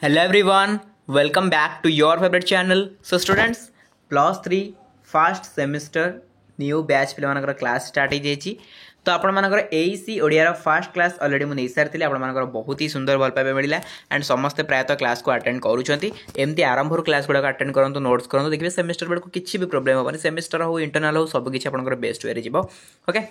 Hello everyone, welcome back to your favorite channel. So students, plus 3 first semester new batch पिलाମାନଙ୍କର class start हो जाइए तो आपंकर एसी ओडियार फास्ट क्लास अलरेडी मुझे सारी आपंकर बहुत ही सुंदर भल पाइबा मिला एंड समस्ते प्रायतः क्लास को अटेंड करुँच आरंभ क्लास गुड़ाक अटेंड करूँ नोट्स करूँ देखिए सेमेस्टर बेलू किसी भी प्रोब्लेम हेनी सेमेस्टर हो इंटरनाल हो सब किसी आप बेस्ट वे ओके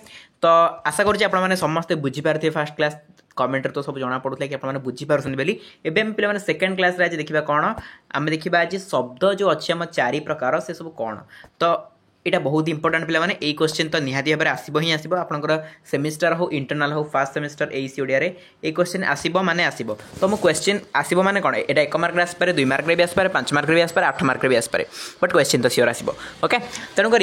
तो आशा करें समस्ते बुझीपारे फास्ट क्लास कमेंट तो सब जना पड़ूला कि आपने बुझीपारे बोली एवं पे सेकेंड क्लास आज देखा कौन आम देखा आज शब्द जो अच्छे आम चारि प्रकार से सब कौन तो यहाँ बहुत इंपोर्टेंट पे मैंने क्वेश्चन तो निहाती भाव में आसब ही आसब आपंकर सेमिस्टर हो इंटरनाल हो फास्ट सेमिस्टर एसी ओडिया ये क्वेश्चन आसब माने आसब तो मो क्वेश्चन आसब माने कौन यहाँ 1 मार्क आसपे 2 मार्क भी आसपे 5 मार्क भी आसपे 8 मार्क भी आसपे बट क्वेश्चन तो सियोर आसब ओके तेणुक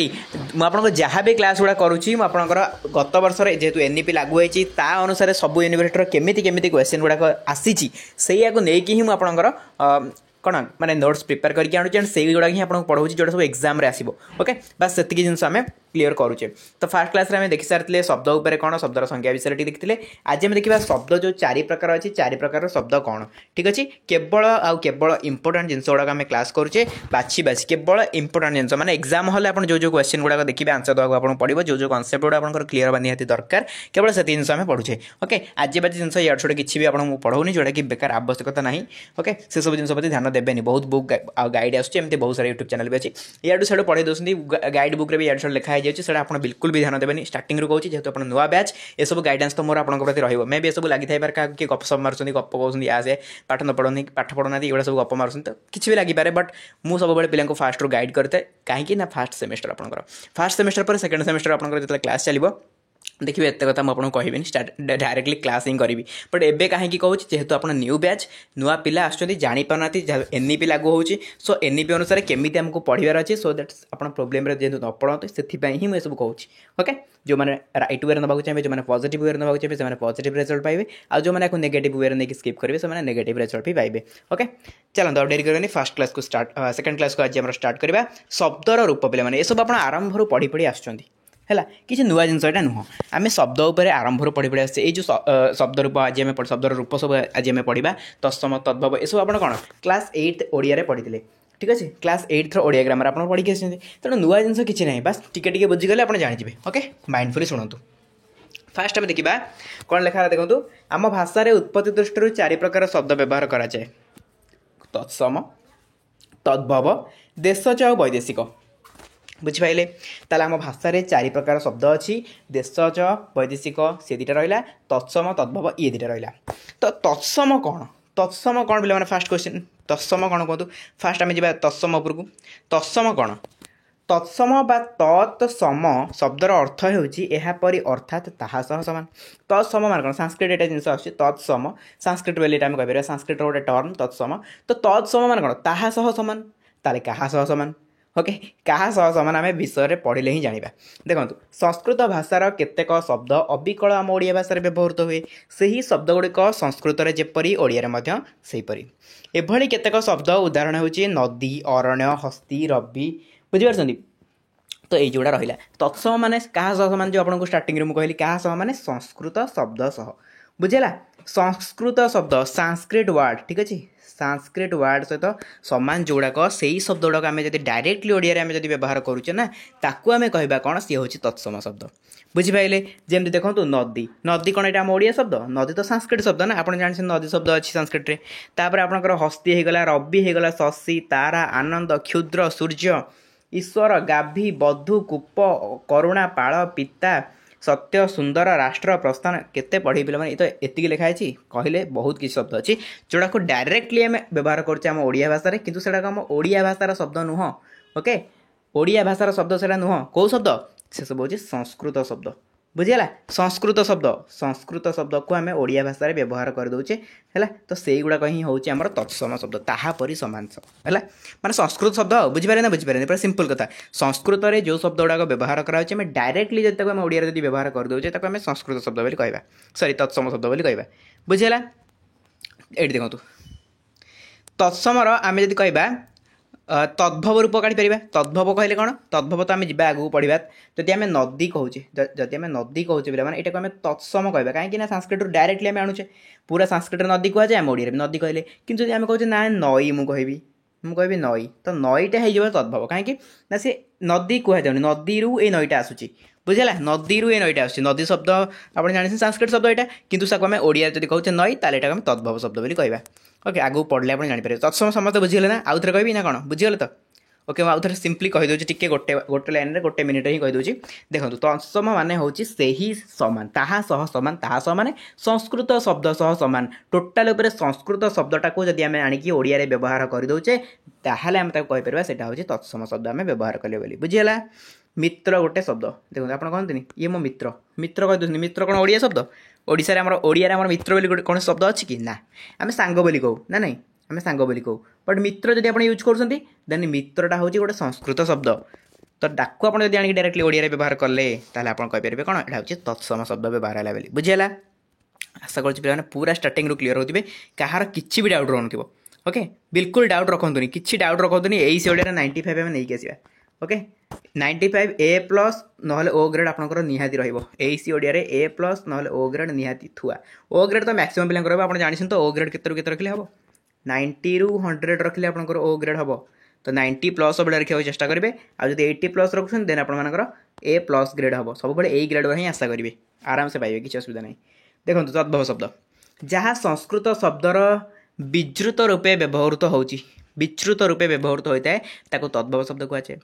मुझे जहाँ भी क्लास गुड़ा करुँची मुझे गत वर्ष जेहेतु एनईपी लागू होती अनुसार सब यूनिवर्सिटी केमिति केमिति क्वेश्चन गुड़ाक आसी से नहीं ही मुझे कौन मैंने नोट्स प्रिपेयर करके आणुचे एंड से गुड़ा ही आपको पढ़ाऊँ जोटा सब एग्जाम आसो ओके बस से जिन आम क्लीयर करुचे तो फास्ट क्लास में देखी सारे शब्द उपर कौन शब्दर संख्या विषय देखते आज आम देखा शब्द जो 4 प्रकार अच्छी 4 प्रकार शब्द कौन ठीक अच्छे केवल केवल इंपोर्टाट जिन गुड़ाक आम क्लास करुचे बाछी बाछी केवल इंपोर्टाट जिन मैंने एग्जाम हल आप जो क्वेश्चन गुड़ाक देखिए आंसर देवा आपको पड़ो जो कन्सेप्ट गुड़ा आप क्लीयर हवा निहाती दरकार केवल से जिन आम पढ़ुचे ओके आज बाजी जिन यार छोटे किसी भी आपको पढ़ाऊनी जोटा कि बेकार आवश्यकता ना ओके से सब जिन प्रति ध्यान देवेनि बहुत बुक गाइड आसुच्ची बहुत सारा यूट्यूब चैनल भी अच्छी याडू साइड पढ़े दौरान गाइड बुक भी यार लिखाई जाए आप बिल्कुल भी ध्यान देवेनि स्टार्टिंग कहूँ जेहतु आप नुआ बैच ये सब गाइडेंस तो मोर आपको प्रति रही मैं भी सब लगी था क्या गप सप मार्च गप कहते आसे पाठ न पढ़नी पाठ पढ़ना ये सब गप मार्च तो किसी भी लगी पारे बट मुझे सब पिला फास्ट रू गाइड करते कहीं ना फास्ट सेमेस्टर आपंकर फास्ट सेमेस्टर पर सेकेंड सेमेस्टर आप जो क्लास चलो देखिए एत कथा मुझे कहबी डायरेक्टली क्लास ही करी बट एबे कहीं कहूँ जेहेतु आप न्यू बैच नुआ पिला आसपाना एनईपी लागू होची सो एनईपी अनुसार केमी आमको पढ़ार अच्छे सो दैट आप प्रोब्लेम जेहतु न पढ़ते से ही मुझे सब कहूँ ओके जो मैंने रईट वे ना चाहिए जो पॉजिटिव वे ना चाहिए से पॉजिटिव रिजल्ट पाइबे आ जो मैंने नेगेटिव वे नहीं स्किप करेंगे से नेगेटिव रिजल्ट भी पाइबे ओके चलो तो डेरी करेंगे फास्ट क्लास को स्टार्ट सेकेंड क्लास को आज हम स्टार्ट करवा शब्दर रूप पे मैंने ये सब आप आरंभ पढ़ी पढ़ी आसुँच है किसी नुआ जिनस यहाँ नुह आम शब्द उपर आरंभ पढ़ी पढ़ी आसे जो शब्द रूप आज आम शब्दर रूप सब आज आम पढ़ा तत्सम तद्भव ये सब आप कौन क्लास 8 ओडिया पढ़ी ठीक अच्छे क्लास 8 ओडिया ग्रामर आप पढ़ी आस तेणु नुआ जिनस किसी ना बस टिके बुझीगले आप जाने ओके माइंडफुली शुणु फास्ट आम देखा कौन लिखा देखो आम भाषा उत्पत्ति दृष्टि 4 प्रकार शब्द व्यवहार कराए तत्सम तद्भव देशज और वैदेशिक बुझिपारे ताले आम भाषा 4 प्रकार शब्द अच्छी देशज वैदेशिक से 2टा रहा तत्सम तद्भव ये 2टा रहा तो तत्सम कौन पे मैंने फास्ट क्वेश्चन तत्सम कौन कहतु फास्ट आम जा तत्सम उपरकू तत्सम कौन तत्सम बा तत्सम शब्दर अर्थ होपरी अर्थात ताहा सह सामान तत्सम मान कौन संस्कृत एटा जिन तत्सम संस्कृत बोली आम कह संस्कृत गोटे टर्म तत्सम तो तत्सम मान कौन ताहा सह सामान ताले क्या सह सामान ओके क्या सह सामान आम विषय पढ़ले ही जाना देखो संस्कृत भाषार केतेक शब्द अबिकल आम ओडिया भाषा व्यवहृत हुए से ही शब्द गुड़िक संस्कृत जेपरी ओडिया सेहीपरी एभली केतेक शब्द उदाहरण होची नदी अरण्य हस्ती रवि बुझीपार तो ये जोड़ा रहा तत्सम माने क्या सह सामान जो आपको स्टार्टिंग में कहली क्या सह माने संस्कृत शब्द सह बुझेगा संस्कृत शब्द संस्कृत वर्ड ठीक अच्छे संस्कृत वर्ड सहित सामान जोड़ाक से ही शब्द गुड़ाक आम जब डायरेक्टली ओडिया में व्यवहार करुचे ना ताकू आम कहवा कौन सी हूँ तत्सम शब्द बुझिपारे जमी देखो नदी नदी कौन यहाँ आम ओडिया शब्द नदी तो संस्कृत शब्द ना आप जानते नदी शब्द अच्छी संस्कृत में तापर आपंकर हस्ती होगला रवि होगला शशि तारा आनंद क्षुद्र सूर्य ईश्वर गाभी बधु कूप करुणा पाल पिता सत्य सुंदर राष्ट्र प्रस्थान केते पढ़ी पे मैंने तो एति लिखाई कहले बहुत किसी शब्द अच्छी जोड़ा को डायरेक्टली आम व्यवहार करें ओडिया भाषा किंतु से आम ओडिया भाषार शब्द नुह ओके ओडिया भाषार शब्द से नुह कौ शब्द से सब हूँ संस्कृत शब्द बुझीगला संस्कृत शब्द को आम ओडिया भाषा व्यवहार करदे है तो से गुड़ाक ही हूँ आम तत्सम शब्द ताहापरी समान है माने संस्कृत शब्द बुझीपारे ना बुझीपारे पूरा सिंपल कथा संस्कृत में जो शब्द गुड़ाक व्यवहार कराऊे डायरेक्टली जब आम ओडिया व्यवहार करदे आम संस्कृत शब्द बोली कहवा सॉरी तत्सम शब्द बोली कहवा बुझीगला ये देखो तत्समर आम जब कहवा तद्भव रूप काढ़ी तद्भव कहले कौन तद्भव तो आम जा आगू पढ़ा जदि आम नदी कहूचे जदि आम नदी कहूचे पे यहाँ आम तत्सम कह कहीं संस्कृत डायरेक्टली आम आणुचे पूरा संस्कृत नदी कहुए आम ओडिया नदी कहले कि आम कहे ना नई मुझे नई तो नईटा हो तद्भव कहीं सी नदी कहु नदी ये नईटा आसूची बुझेगा नदी ये नईटा आस नदी शब्द आप जानी संस्कृत शब्द यहाँ कितु आम ओडिया जब कहूचे नई ताल आम तद्भव शब्द बोली कहवा ओके आगू पढ़ले आप जापर तत्सम समस्त बुझीगले ना आउ थे कहबी ना कौन बुझीगले तो ओके आउ थे सिंपली कहीदे टी गोटे लाइन में गोटे मिनिट ही कहीदे देखो तत्सम मान हूँ से ही सामान ताहा सह सामान ताहा सह माने संस्कृत शब्द सह सामान टोटाल उपर संस्कृत शब्दटा को जब आम आणिकी ओडिया व्यवहार करदे ताहले आम कहीपर से हूँ तत्सम शब्द आम व्यवहार कले बोली बुझीगला मित्र गोटे शब्द देखो आप कहते ये मो मित्र मित्र कहीदे मित्र कौन ओडिया शब्द ओडिशा आम ओडिया मित्र बोली गोटे कौन शब्द अच्छी कि ना आम सांग बोली कहू ना नहीं आम सांग बोली कहू बट मित्र जब आप यूज कर देन मित्रटा हूँ गोटे संस्कृत शब्द तो डाकू आप आनिक डायरेक्टली ओडिया व्यवहार कले आप कहीपर कौन यहाँ हूँ तत्सम शब्द व्यवहार है बोली बुझीगला आशा कर पूरा स्टार्टिंग रू क्लीयर होते कहार किसी भी डाउट रोन ओके बिल्कुल डाउट रखुनी किसी डाउट रखुनी यही ओडिया 95 आम नहीं आसवा ओके 95 ए प्लस ना ओ ग्रेड आपंकर निहाती रही ओडिया ए प्लस ना ओ ग्रेड निहाती थुआ ओ ग्रेड तो मैक्सिमम पिला रहा आप जानते तो ओ ग्रेड के रखिले हम 90 रू 100 रखिले आपंकर ओ ग्रेड हम तो 90 प्लस सब रखा चेष्टा करेंगे आज 80 प्लस रखुन देन आपर ए प्लस ग्रेड हम सब ए ग्रेड ही आशा करेंगे आराम से पाइबे किसी असुविधा नहीं देखो तद्भव शब्द जहाँ संस्कृत शब्दर विस्तृत रूपे व्यवहृत होची विस्तृत रूपे व्यवहृत होता है ताको तद्भव शब्द कहुए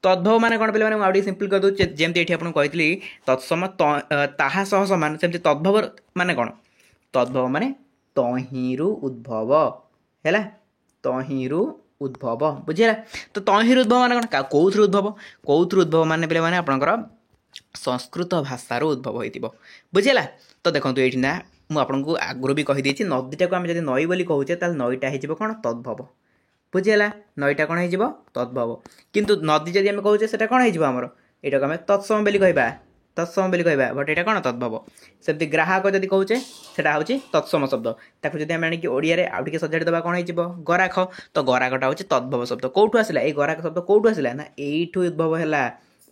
तद्भव माने कौन पे मैंने सिंपल कर दूँ जमी ये आपको कही तत्सम ताहा सह समान सेमती तद्भव माने कौन तद्भव माने तहिरु उद्भव है तहिरु उद्भव बुझेगा तो तहिरु उद्भव माने कौन कौथर उद्भव माने पे मैंने आपंकर संस्कृत भाषार उद्भव हो बुझेगा तो देखो ये ना मुझे आगुरी भी कहीदे नदीटा को आम जब नई बोली कहूचे नईटा हो कौन तद्भव बुझीगला नईटा कौन हो तद्भव किंतु नदी जब आम कहे से कौन होमर यहाँ आम तत्सम बोली कहवा बट यहाँ कौन तद्भव सेमती ग्राहक जब कहे से हूँ तत्सम शब्द ताको जब आम आणिक ओडिया आउ टे सजाड़ी देवा कौन हो गराख तो गराखटा हूँ तद्भव शब्द कौटू आसला ये गराख शब्द कौटू आसला ना यू उद्भव है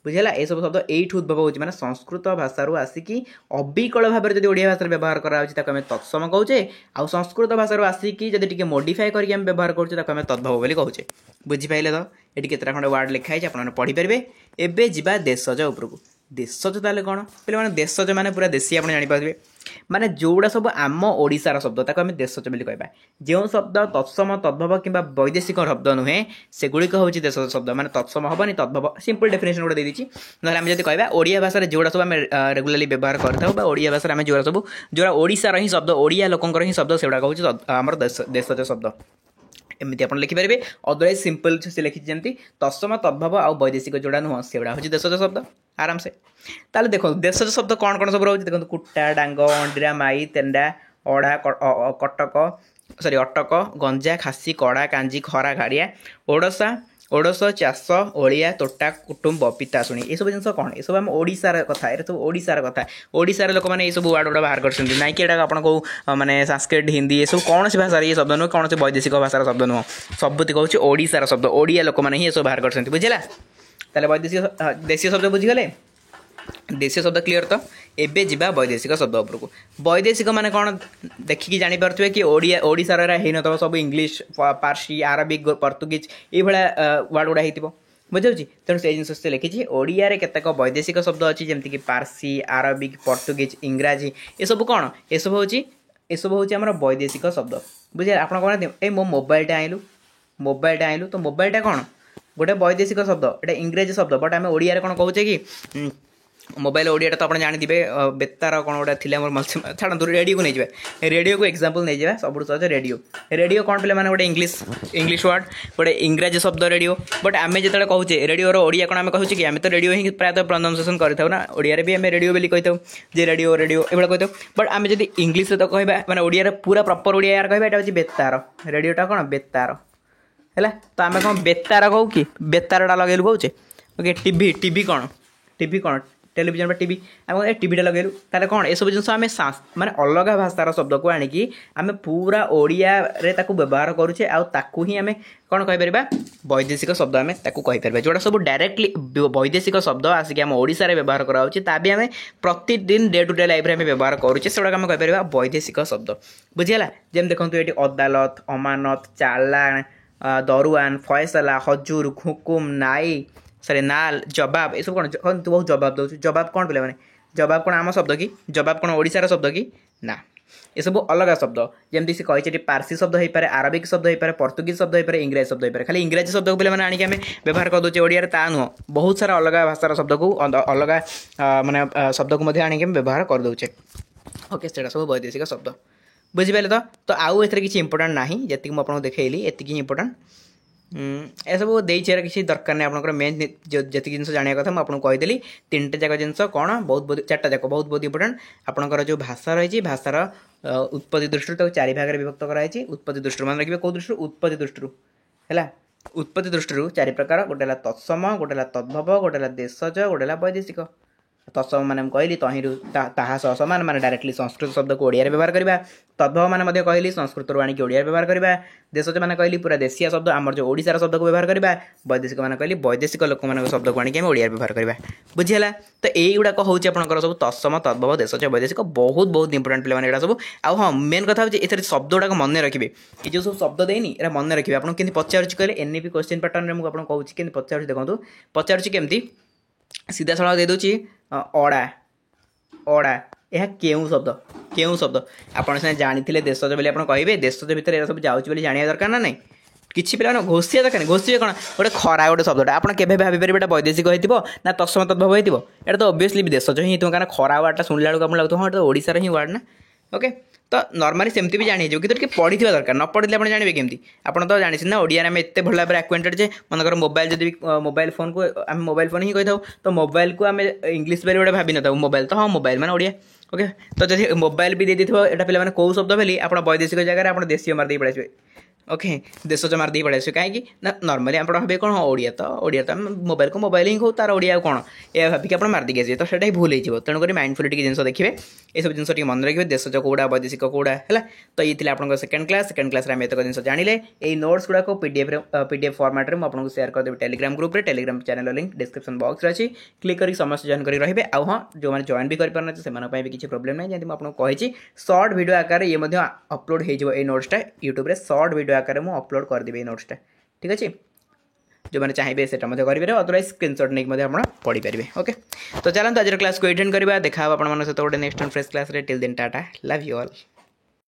बुझेगा ये सब शब्द यू उद्भव हो माने संस्कृत भाषारू आसिकी अविकल भाव में जब ओडिया भाषा व्यवहार कराने तत्सम कहे आउ संस्कृत भाषारू आसिकी जब टी मॉडिफाई करके आम व्यवहार करें तद्भव बोली कहे बुझीपारे तो ये केतटा खंडे वार्ड लिखाई आप पढ़ीपारे एबे जीवा देशज उपरकू देशज ताले कौन पे मैंने देशज माने पूरा देशी आप जानीपारे माने जोड़ा सब आम ओडिशार शब्द ताको आम देशज बोली कहबा जो शब्द तत्सम तद्भव कि वैदेशिक शब्द नुहे सेगुड़िक हूँ देशज शब्द माने तत्सम हेनी तद्भव सिंपल डेफिनेशन गोटे देती ना आम जब कह ओडिया भाषा जोड़ा सब आम रेगुलाली व्यवहार करता ओडिया भाषा में जोड़ा सब जोड़ा ओडिशार ही शब्द ओडिया लोकंर ही शब्द से हूँ आम देशज शब्द एमती आप लिखिपारे अदरवाइज सिंपल से लिखी जमी तत्सम तद्भव आ वैदेशिक जोड़ा नुह से हूँ देशज शब्द आराम से ताले देखो देशज शब्द कौन कौन सब रोचे देखो कुटा डांग अंडीरा माई तेंडा अड़ा कटक सॉरी अटक गंजा खासी कड़ा कांजी खरा घाड़िया ओडसा ओडस चाष ओलिया तोटा कुटुंब पिताशुणी ये सब जिन कौन ये सब आम ओडिशार कथा ये सब ओडिशार कथा ओडिशार लोक मैंने ये सब वार्ड गुड़ा बाहर कर ना कि आपन को माने संस्कृत हिंदी ये सब कौन सी भाषा ये शब्द नुह कौन से वैदेशिक भाषार शब्द नुह सबुति कहूँ ओडिशार शब्द ओडिया लोक मैंने ही सब बाहर कर बुझेगा ताले वैदेशिक देशीय शब्द बुझीगले देशीय शब्द क्लीयर तो एबे जीवा वैदेशिक शब्द उपरकू वैदेशिक माने कौन देखिकी जानीपे कि ओडिया ओडिशार हो सब इंग्लीश पार्सी आरबिक पर्तुगीज ये वार्ड गुड़ा हो बुझे तेणु से जिन से लिखी ओडिया केतक वैदेशिक शब्द अच्छी जमीक पार्सी आरबिक पर्तुगीज इंग्राजी ये सब कौन ये सब हूँ आम वैदेशिक शब्द बुझे आप कौन मो मोबाइलटा आइलु तो मोबाइलटा कौन गोटे वैदेशिक शब्द एटा इंग्रेजी शब्द बट आम ओडिया कौन कहे कि मोबाइल ओडिया तो आप जानते बेतार कौन गोटे थी छाड़ू रेडियो को नहीं जाए रेडियो को एग्जांपल नहीं जाए सब सहज रेडियो रेडियो कौन पे मैंने गोटे इंग्लीश वर्ड गोटे इंग्राजी शब्द रेडियो बट आम जो कहे रेडियो ओडिया कौन आम कहूँ कि आम तो रेडियो ही प्रायतः प्रोनाउंसिएशन करता ना ओडिया भी आम रेडियो बोली कही जे रेडियो रेडियो ये कही बट आम जब इंग्लीश तो कहवा मैंने ओडिया पूरा प्रॉपर ओडिया यार कहवा यहाँ हूँ बेतार रेडियोटा कौन बेतार है तो आम कौन बेतार कहू कि बेतारटा लगे कहे ओके टीवी टीवी कौन टेलीविजन टीवी आम टीवीटा लगेलु ताले कौन एसबू जिन आम माने अलग भाषार शब्द को आणिकी आम पूरा ओडिया रे ताकू व्यवहार करुचे आउ ही आम कौन कहीपर वैदेशिक शब्द आम कहीपर जोटा सब डायरेक्टली वैदेशिक शब्द आसिक आम ओडिशा रे व्यवहार कराऊँ ताबी आम प्रतिदिन डे टू डे लाइफ आम व्यवहार करुचे से आम कहीपर वैदेशिक शब्द बुझीगला जमी देखो ये अदालत अमानत चालान दरुआन फैसला हजूर हुकुम नाई सॉरी नाल जवाब ये सब कौन तू बहुत जवाब दौ जवाब कौन पे जवाब कौन आम शब्द कि जवाब कौन ओडिशार शब्द कि ना ये सब अलग शब्द जमी से कही पारसी शब्द हो पारे अरबिक शब्द हो पारे पर्तुगीज शब्द हो पारे इंग्राजी शब्द हो पारे खाली इंग्राजी शब्द को पे आनिक आम व्यवहार कर दूचे ओडिया ता नुह बहुत सारा अलग भाषार शब्द को अलग माने शब्द को आनिक व्यवहार कर दूचे ओके से सब वैदेशिक शब्द बुझिपारे तो आउ ए किसी इंपोर्टाट ना जी मुझे देखली एति इंपोर्टाट ए सब देर किसी दरकार नहीं आपंकर मेन जी जिन जाना कथा मुझे कहीदेली 3टा जाक जिन कौन बहुत बहुत 4टा जाक बहुत बहुत इंपोर्टाट आपंकर जो भाषा रही भाषार उत्पत्ति दृष्टि 4 भाग विभक्त कराई उत्पत्ति दृष्टि मन रखिए कौ दृष्टि उत्पत्ति दृष्टि है उत्पत्ति दृष्टि 4 प्रकार गोटे तत्सम गोटे तद्भव गोटे देशज गोटे वैदेशिक तत्सम मैंने कहली तहिरू ताहा सह समान मैंने डायरेक्टली संस्कृत शब्द को ओडिया व्यवहार करवा तद्भव मैंने कहली संस्कृत आणिक ओडिया व्यवहार करवा देशज मैंने कहली पूरा देशिया शब्द आमर जो ओडिशार शब्द को व्यवहार करवा वैदेशिक मैंने कहली वैदेशिक लोक मान शब्द को आणिक ओडिया व्यवहार करवा बुझीगला तो युवाक हूँ आपंकर सब तत्सम तद्भव देशज वैदेशिक बहुत बहुत इंपोर्टाट पे यहाँ सब आउ हाँ मेन कथा हूँ ए शब्द गुड़ाक मन रखिए ये जो सब शब्द देनी एरा मन रखिए आपको केमती पचार कहले एनईपी क्वेश्चन पैटर्न में मुझे कहूँ केमती पचार देखो पचार केमती सीधा सड़क दे दूची अड़ा अड़ा यह केउं शब्द आपड़ से जानी देशज बोली आप कहे देशज भितर ये सब जाऊँगी जाना दरकार ना नहीं किसी पे घोषिया दरकार नहीं घोषिए कौन गोटे खरा गोटे शब्दटा आप भाई वैदेशिक हो ना तत्सम तद्भव हो यहाँ तो ओबियसली देशज ही कारण खरा वार्डटा शुणला बेलू आपको लगता हाँ तो ओडिशार ही वार्ड ना ओके तो नॉर्मली सेमती भी जानी कि तो पढ़ी दरकार न पढ़ी आप जानवे केमती आप तो जानी ना ओडिया में एत भल भाव एक्वेंटेड जे मनकर मोबाइल जब मोबाइल फोन को आम मोबाइल फोन ही कही था तो मोबाइल को आम इंग्लीश बेले गोटे भावी न मोबाइल तो हाँ मोबाइल मान ओडिया ओके तो जब मोबाइल भी दे देता पे कौ शब्द बोली आप वैदेशिक जगह आप देशीय मारदे पड़े ओके देशज मारदे पड़े कहीं नॉर्मली आप भावे कौन हाँ ओडिया तो मोबाइल को मोबाइल ही कहूँ तार ओडिया कौन यह भाविक आप मारदी आसिए तो सेटा ही भूल हो तेणुक माइंडफुल जिन देखिए ये सब जिन मन रखिए देशज कौड़ा वैदेशिक कौड़ा है तो ये थी आप सेकेंड क्लास आम एतक जिन जानिले ये नोट्स गुड़ाक पीडीएफ फॉर्मेट में मुझे शेयर करदेवी Telegram group Telegram channel link description box में अच्छी क्लिक कर समस्त जॉइन कर रहे आउ हाँ जो मैंने जॉइन भी कर भी किसी प्रोब्लेम नहीं जमी आपको कही सर्ट वीडियो आकार ये अपलोड हो नोट्सटा यूट्यूब सर्ट वीडियो आकार मुझे अपलोड करदेवी नोट्सटा ठीक अच्छे जो मैंने चाहिए से करेंगे अदरवाइज स्क्रीनशॉट नहीं पढ़ी पारे ओके तो चलते आज क्लास को एटेंड करवा देखा आप सहित गोटे next fresh class till then tata love you all.